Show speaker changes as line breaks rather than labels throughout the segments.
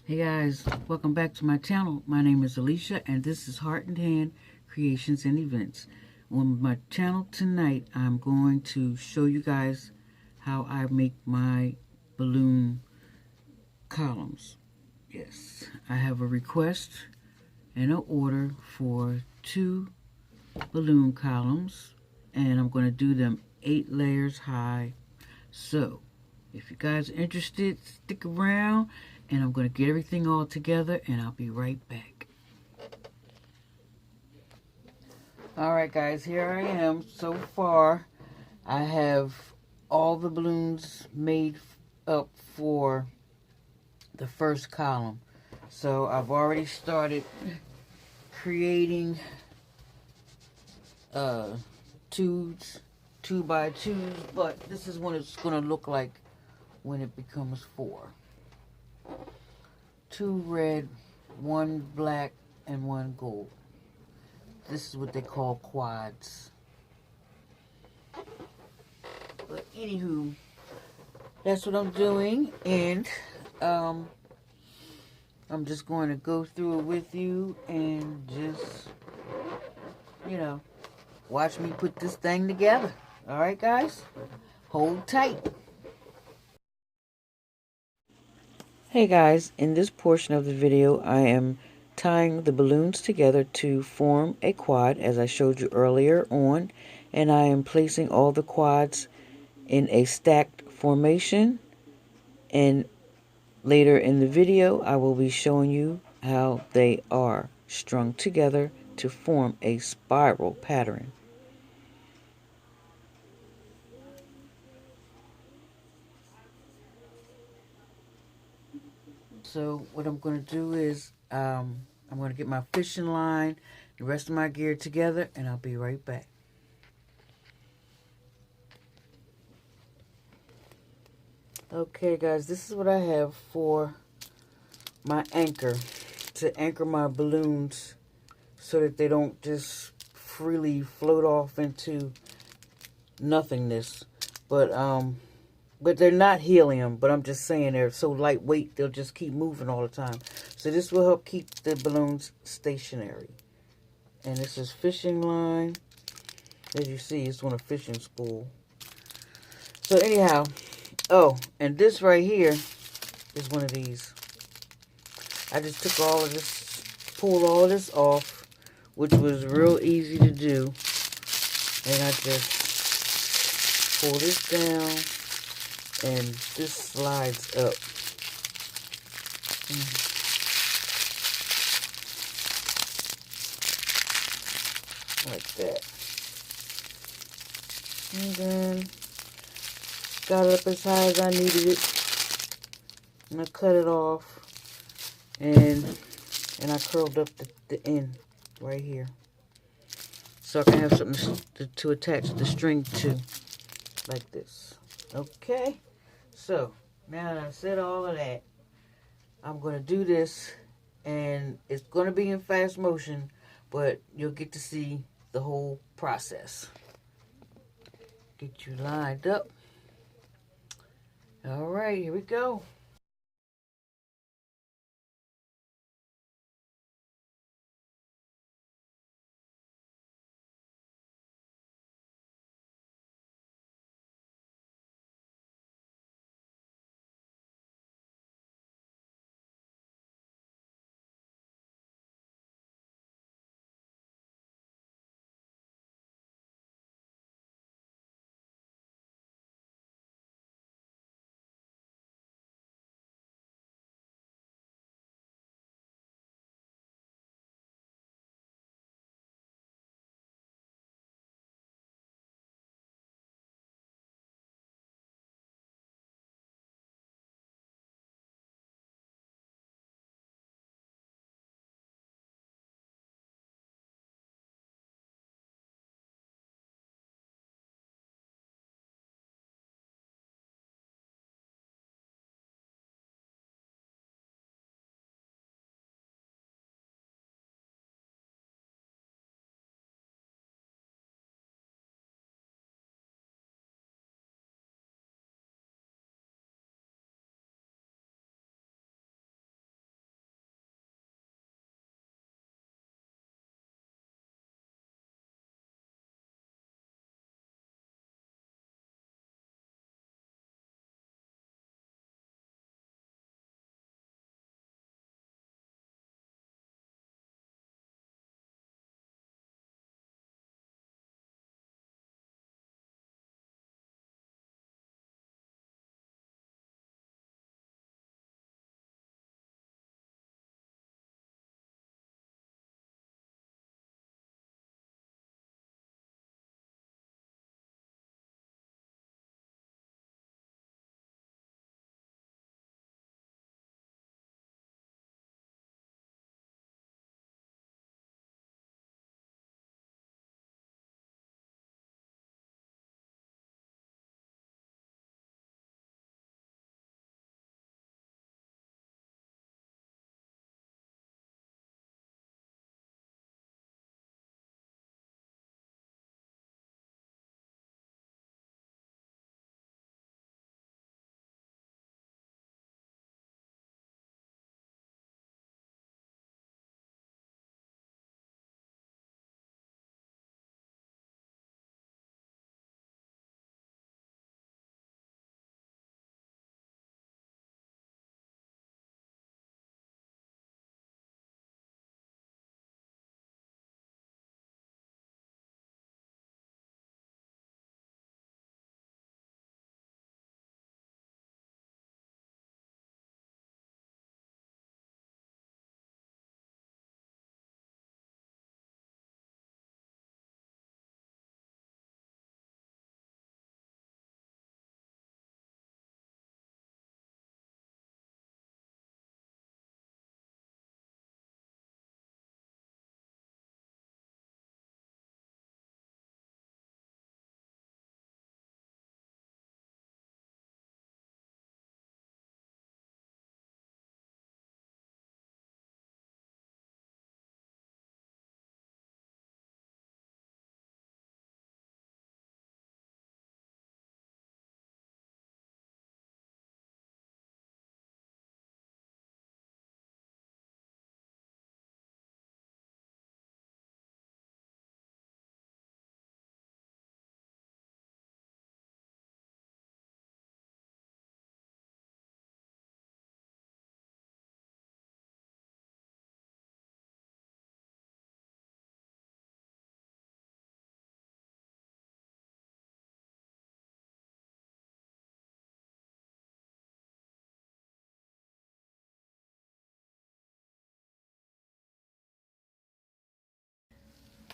Hey guys, welcome back to my channel. My name is Alicia and this is Heart and Hand Creations and Events. On my channel tonight, I'm going to show you guys how I make my balloon columns. Yes, I have a request and an order for 2 balloon columns and I'm going to do them 8 layers high. So, if you guys are interested, stick around and I'm going to get everything all together and I'll be right back. Alright guys, here I am. So far, I have all the balloons made up for the first column. So I've already started creating twos, 2x2s, but this is what it's going to look like when it becomes 4. 2 red, 1 black, and 1 gold. This is what they call quads. But anywho, that's what I'm doing, and I'm just going to go through it with you and just, watch me put this thing together. Alright guys? Hold tight. Hey guys, in this portion of the video I am tying the balloons together to form a quad as I showed you earlier on, and I am placing all the quads in a stacked formation, and later in the video I will be showing you how they are strung together to form a spiral pattern. So what I'm going to do is I'm going to get my fishing line, the rest of my gear together, and I'll be right back. Okay guys, this is what I have for my anchor, to anchor my balloons so that they don't just freely float off into nothingness. But they're not helium, but I'm just saying they're so lightweight they'll just keep moving all the time. So this will help keep the balloons stationary. And this is fishing line. As you see, it's on a fishing spool. So anyhow, oh, and this right here is one of these. I just took all of this, pulled all of this off, which was real easy to do. And I just pull this down, and this slides up. Like that. And then got it up as high as I needed it. And I cut it off. And I curled up the end right here. So I can have something to attach the string to. Like this. Okay. So now that I've said all of that, I'm going to do this. And it's going to be in fast motion, but you'll get to see the whole process. Get you lined up. All right, here we go.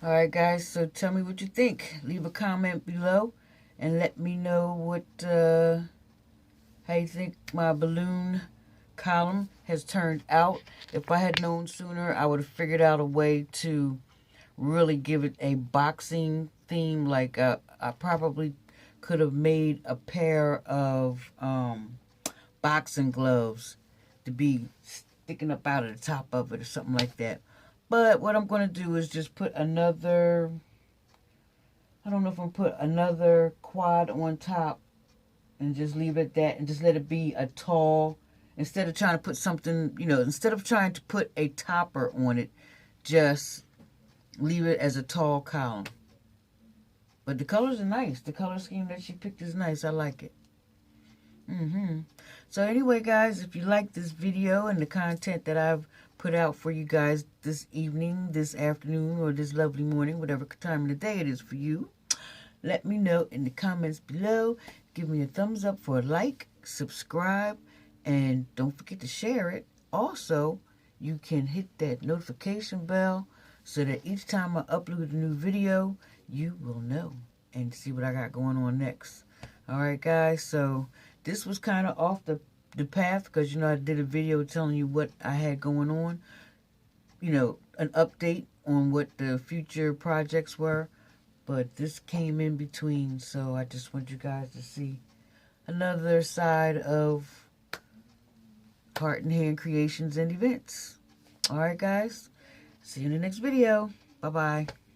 Alright guys, so tell me what you think. Leave a comment below and let me know what how you think my balloon column has turned out. If I had known sooner, I would have figured out a way to really give it a boxing theme. Like I probably could have made a pair of boxing gloves to be sticking up out of the top of it or something like that. But what I'm going to do is just put another, I don't know if I'm going to put another quad on top and just leave it at that and just let it be a tall, instead of trying to put something, you know, instead of trying to put a topper on it, just leave it as a tall column. But the colors are nice. The color scheme that she picked is nice. I like it. So anyway, guys, if you like this video and the content that I've put out for you guys this evening, this afternoon, or this lovely morning, whatever time of the day it is for you, let me know in the comments below. Give me a thumbs up for a like, subscribe, and don't forget to share it. Also, you can hit that notification bell so that each time I upload a new video, you will know and see what I got going on next. Alright guys, so this was kind of off the path because, you know, I did a video telling you what I had going on. You know, an update on what the future projects were. But this came in between, so I just want you guys to see another side of Heart and Hand creations and events. Alright guys, see you in the next video. Bye-bye.